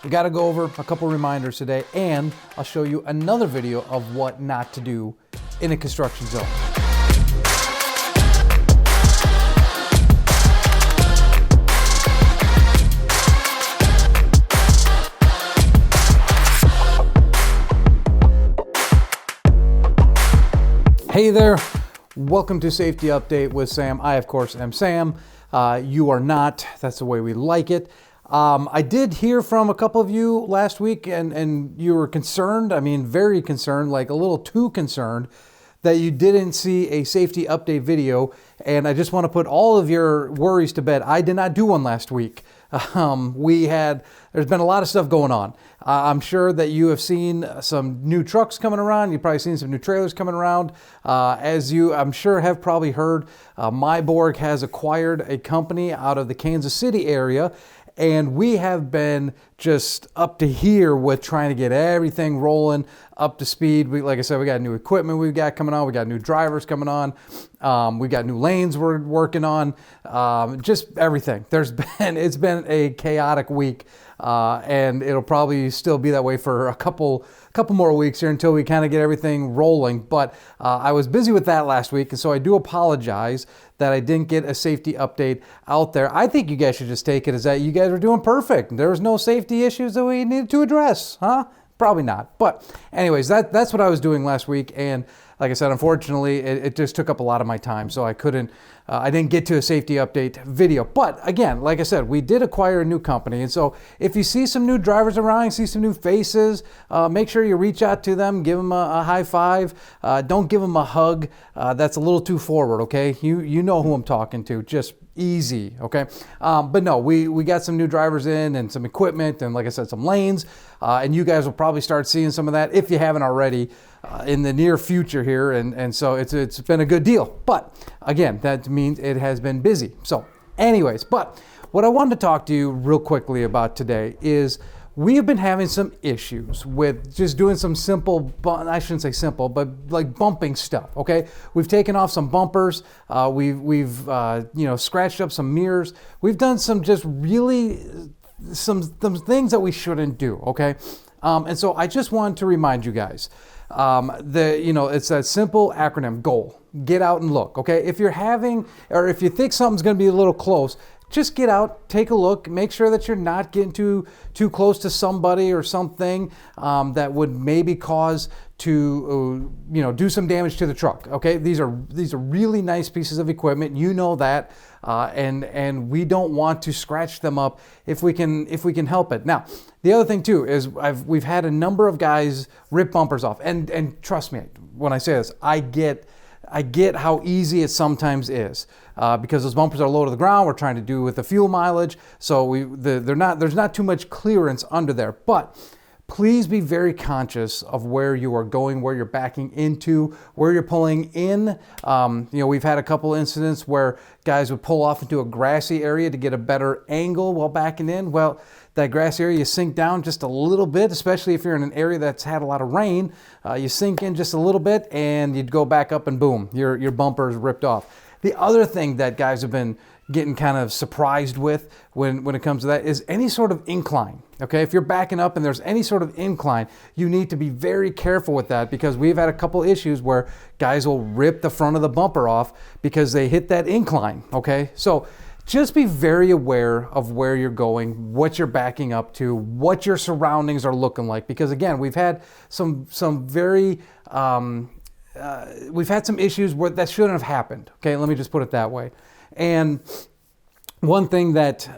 We got to go over a couple reminders today, and I'll show you another video of what not to do in a construction zone. Hey there, welcome to Safety Update with Sam. I, of course, am Sam. You are not. That's the way we like it. I did hear from a couple of you last week, and you were concerned, very concerned, like a little too concerned, that you didn't see a safety update video. And I just want to put all of your worries to bed. I did not do one last week. There's been a lot of stuff going on. I'm sure that you have seen some new trucks coming around. You've probably seen some new trailers coming around. As you, I'm sure, have probably heard, Meiborg has acquired a company out of the Kansas City area. And we have been just up to here with trying to get everything rolling up to speed. Like I said, we got new equipment we've got coming on. We got new drivers coming on. We got new lanes we're working on. Just everything. It's been a chaotic week. And it'll probably still be that way for a couple more weeks here until we kind of get everything rolling. But I was busy with that last week, and so I do apologize that I didn't get a safety update out there. I think you guys should just take it as that you guys are doing perfect. There was no safety issues that we needed to address, huh? Probably not. But anyways, that's what I was doing last week. And like I said, unfortunately, it just took up a lot of my time. So I didn't get to a safety update video. But again, like I said, we did acquire a new company. And so if you see some new drivers around, you see some new faces, make sure you reach out to them, give them a high five. Don't give them a hug. That's a little too forward, okay? You know who I'm talking to. Just easy, okay? But no, we got some new drivers in and some equipment and, like I said, some lanes. And you guys will probably start seeing some of that if you haven't already in the near future here. And so it's been a good deal. But again, that means it has been busy. So anyways, but what I wanted to talk to you real quickly about today is we have been having some issues with just doing some simple, I shouldn't say simple, but like bumping stuff, okay? We've taken off some bumpers. We've scratched up some mirrors. We've done some just really some things that we shouldn't do, okay? And so I just wanted to remind you guys, it's that simple acronym, GO.A.L. Get out and look, okay? If you think something's gonna be a little close, just get out, take a look, make sure that you're not getting too close to somebody or something that would maybe cause to do some damage to the truck. Okay, these are really nice pieces of equipment. You know that, and we don't want to scratch them up if we can help it. Now, the other thing too is we've had a number of guys rip bumpers off, and trust me when I say this, I get how easy it sometimes is because those bumpers are low to the ground. We're trying to do with the fuel mileage, so there's not too much clearance under there. But please be very conscious of where you are going, where you're backing into, where you're pulling in. We've had a couple incidents where guys would pull off into a grassy area to get a better angle while backing in. Well, that grass area, you sink down just a little bit, especially if you're in an area that's had a lot of rain. You sink in just a little bit and you'd go back up and boom, your bumper is ripped off. The other thing that guys have been getting kind of surprised with when it comes to that is any sort of incline. Okay, if you're backing up and there's any sort of incline, you need to be very careful with that because we've had a couple issues where guys will rip the front of the bumper off because they hit that incline. Okay, so just be very aware of where you're going, what you're backing up to, what your surroundings are looking like. Because again, we've had some issues where that shouldn't have happened. Okay, let me just put it that way. And one thing that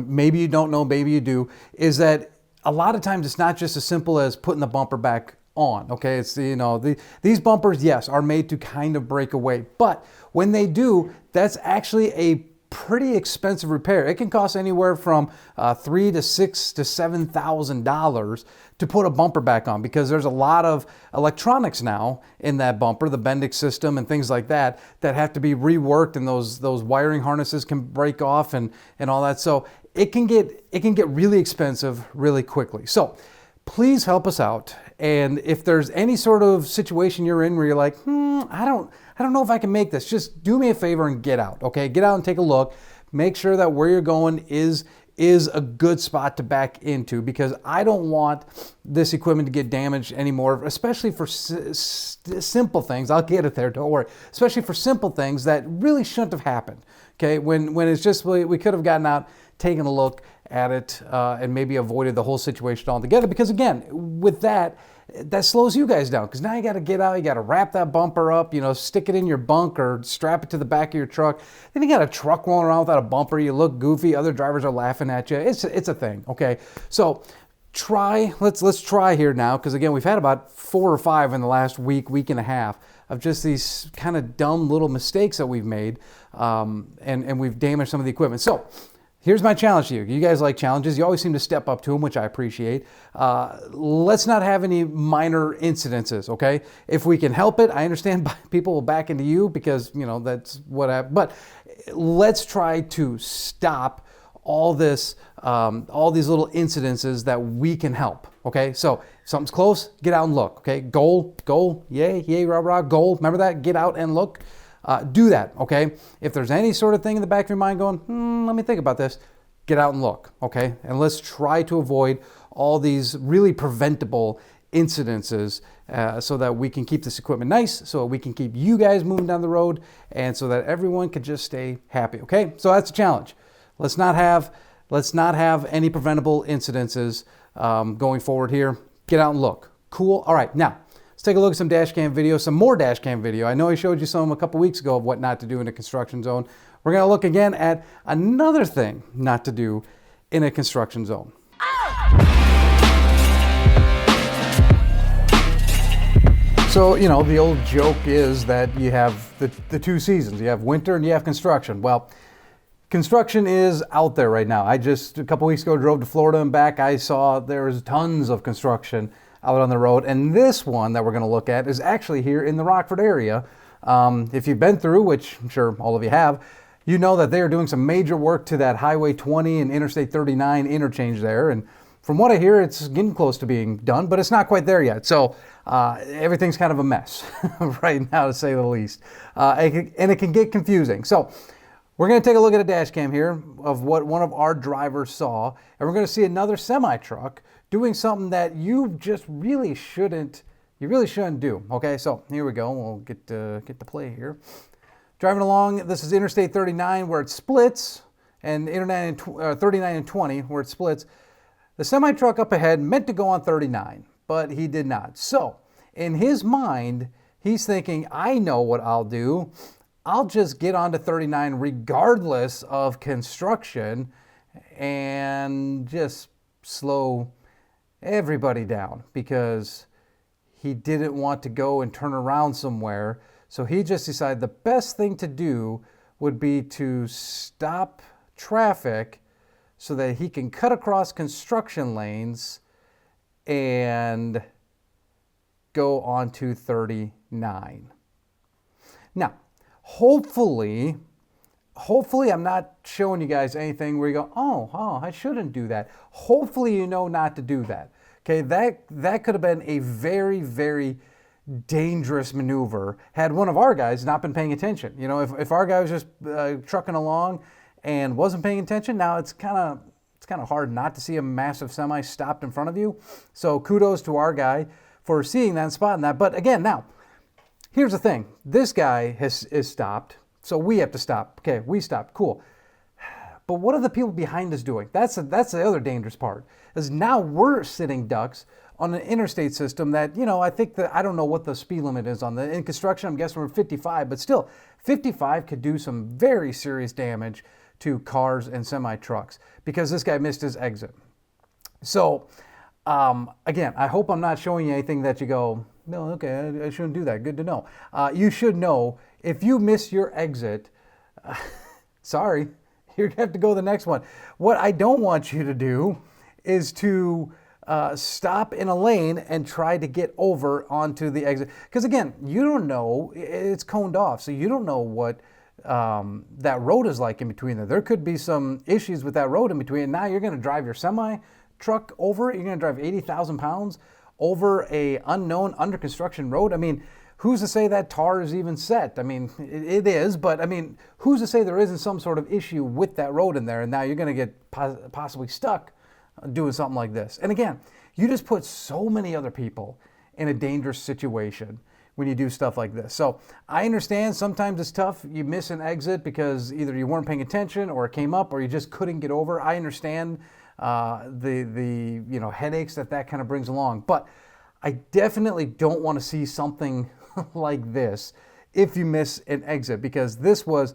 maybe you don't know, maybe you do, is that a lot of times it's not just as simple as putting the bumper back on. Okay, it's these bumpers, yes, are made to kind of break away, but when they do, that's actually a pretty expensive repair. It can cost anywhere from $3,000 to $6,000 to $7,000 to put a bumper back on because there's a lot of electronics now in that bumper, the Bendix system and things like that have to be reworked, and those wiring harnesses can break off and all that. So it can get really expensive really quickly. So please help us out. And if there's any sort of situation you're in where you're like, I don't know if I can make this, just do me a favor and get out, okay? Get out and take a look. Make sure that where you're going is is a good spot to back into, because I don't want this equipment to get damaged anymore, especially for simple things. I'll get it there, don't worry. Especially for simple things that really shouldn't have happened. Okay, when it's just, we could have gotten out, taken a look at it, and maybe avoided the whole situation altogether. Because again, with that slows you guys down, because now you got to get out, you got to wrap that bumper up, stick it in your bunk or strap it to the back of your truck. Then you got a truck rolling around without a bumper. You look goofy. Other drivers are laughing at you. It's a thing. Okay, so let's try here now, because again, we've had about 4 or 5 in the last week and a half of just these kind of dumb little mistakes that we've made, and we've damaged some of the equipment. So here's my challenge to you. You guys like challenges. You always seem to step up to them, which I appreciate. Let's not have any minor incidences, okay? If we can help it, I understand people will back into you, because, that's what I, but let's try to stop all these little incidences that we can help, okay? So if something's close, get out and look, okay? Goal, yay, rah, goal. Remember that? Get out and look. Do that, okay? If there's any sort of thing in the back of your mind going, let me think about this, get out and look, okay? And let's try to avoid all these really preventable incidences, so that we can keep this equipment nice, so we can keep you guys moving down the road, and so that everyone can just stay happy, okay? So that's a challenge. Let's not have any preventable incidences going forward here. Get out and look. Cool. All right, now let's take a look at some dash cam video, some more dash cam video. I know I showed you some a couple weeks ago of what not to do in a construction zone. We're going to look again at another thing not to do in a construction zone. So, the old joke is that you have the 2 seasons. You have winter and you have construction. Well, construction is out there right now. I just, a couple weeks ago, drove to Florida and back. I saw there was tons of construction out on the road. And this one that we're going to look at is actually here in the Rockford area. If you've been through, which I'm sure all of you have, you know that they are doing some major work to that Highway 20 and Interstate 39 interchange there. And from what I hear, it's getting close to being done, but it's not quite there yet. So everything's kind of a mess right now, to say the least. And it can get confusing. So we're going to take a look at a dash cam here of what one of our drivers saw, and we're going to see another semi-truck doing something that you just really shouldn't do. Okay, so here we go. We'll get to play here. Driving along, this is Interstate 39 where it splits, and 39 and 20 where it splits. The semi-truck up ahead meant to go on 39, but he did not. So in his mind, he's thinking, I know what I'll do. I'll just get onto 39 regardless of construction and just slow everybody down, because he didn't want to go and turn around somewhere. So he just decided the best thing to do would be to stop traffic so that he can cut across construction lanes and go onto 39. Now, hopefully I'm not showing you guys anything where you go, oh, I shouldn't do that. Hopefully you know not to do that. Okay, that could have been a very, very dangerous maneuver had one of our guys not been paying attention. If our guy was just trucking along and wasn't paying attention, now it's kind of hard not to see a massive semi stopped in front of you. So kudos to our guy for seeing that and spotting that. But again, now, here's the thing. This guy is stopped, so we have to stop. Okay, we stopped. Cool. But what are the people behind us doing? That's the other dangerous part, is now we're sitting ducks on an interstate system that, I think that, I don't know what the speed limit is in construction. I'm guessing we're 55, but still, 55 could do some very serious damage to cars and semi-trucks because this guy missed his exit. So, again, I hope I'm not showing you anything that you go, no, okay, I shouldn't do that. Good to know. You should know, if you miss your exit, sorry, you're going to have to go to the next one. What I don't want you to do is to stop in a lane and try to get over onto the exit. Because again, you don't know, it's coned off, so you don't know what that road is like in between there. There could be some issues with that road in between. Now you're going to drive your semi-truck over it. You're going to drive 80,000 pounds over a unknown under construction road. I mean, who's to say that tar is even set? I mean, it is, but I mean, who's to say there isn't some sort of issue with that road in there, and now you're going to get possibly stuck doing something like this? And again, you just put so many other people in a dangerous situation when you do stuff like this. So I understand sometimes it's tough. You miss an exit because either you weren't paying attention or it came up or you just couldn't get over. I understand the headaches that kind of brings along. But I definitely don't want to see something like this if you miss an exit, because this was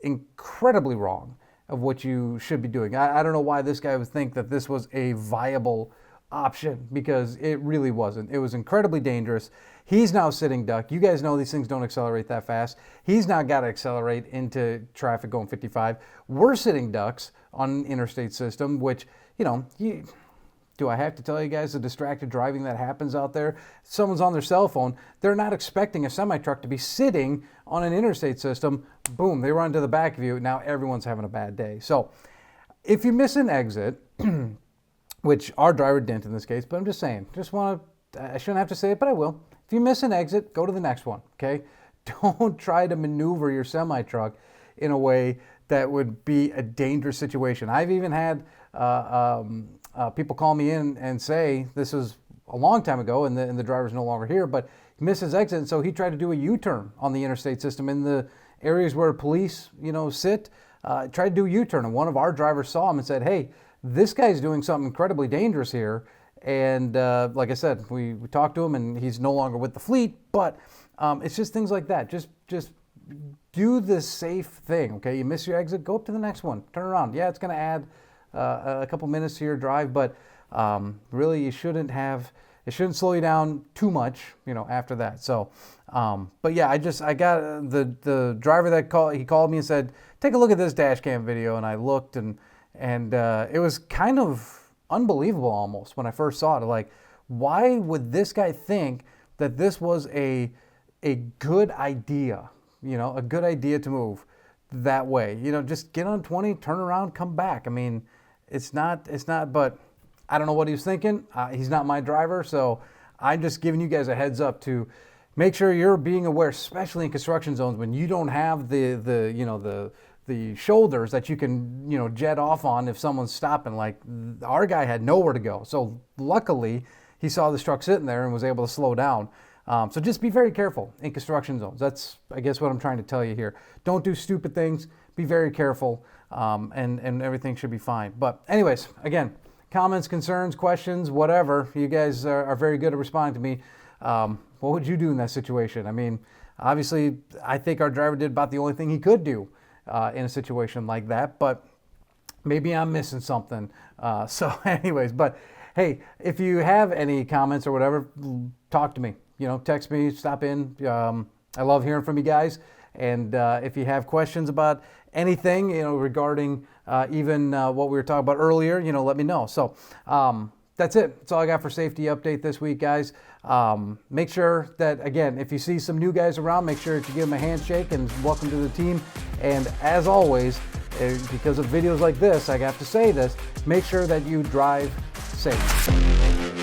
incredibly wrong of what you should be doing. I don't know why this guy would think that this was a viable option, because it really wasn't. It was incredibly dangerous. He's now sitting duck. You guys know these things don't accelerate that fast. He's now got to accelerate into traffic going 55. We're sitting ducks on an interstate system, which, do I have to tell you guys the distracted driving that happens out there? Someone's on their cell phone. They're not expecting a semi-truck to be sitting on an interstate system. Boom, they run to the back of you. Now everyone's having a bad day. So if you miss an exit, which our driver didn't in this case, but I'm just saying, I shouldn't have to say it, but I will. If you miss an exit, go to the next one, okay? Don't try to maneuver your semi-truck in a way that would be a dangerous situation. I've even had people call me in and say, this was a long time ago and the driver's no longer here, but he missed his exit, and so he tried to do a U-turn on the interstate system in the areas where police, sit, tried to do a U-turn, and one of our drivers saw him and said, hey, this guy's doing something incredibly dangerous here. And like I said, we talked to him, and he's no longer with the fleet, but it's just things like that. Just do the safe thing, okay? You miss your exit, go up to the next one, turn around. Yeah, it's going to add a couple minutes to your drive, but really it shouldn't slow you down too much, after that. So, but yeah, I got the driver that called me and said, take a look at this dash cam video, and I looked, and it was kind of unbelievable almost when I first saw it. Like, why would this guy think that this was a good idea, a good idea to move that way? Just get on 20, turn around, come back. I mean, it's not, but I don't know what he was thinking. He's not my driver, so I'm just giving you guys a heads up to make sure you're being aware, especially in construction zones when you don't have the shoulders that you can, jet off on if someone's stopping. Like, our guy had nowhere to go. So luckily he saw this truck sitting there and was able to slow down. So just be very careful in construction zones. That's, I guess, what I'm trying to tell you here. Don't do stupid things. Be very careful, and everything should be fine. But anyways, again, comments, concerns, questions, whatever. You guys are very good at responding to me. What would you do in that situation? I mean, obviously, I think our driver did about the only thing he could do in a situation like that, but maybe I'm missing something. So anyways, but hey, if you have any comments or whatever, talk to me, text me, stop in. I love hearing from you guys. And if you have questions about anything, regarding even what we were talking about earlier, let me know. So that's it. That's all I got for safety update this week, guys. Make sure that, again, if you see some new guys around, make sure to give them a handshake and welcome to the team. And as always, because of videos like this, I have to say this, make sure that you drive safe.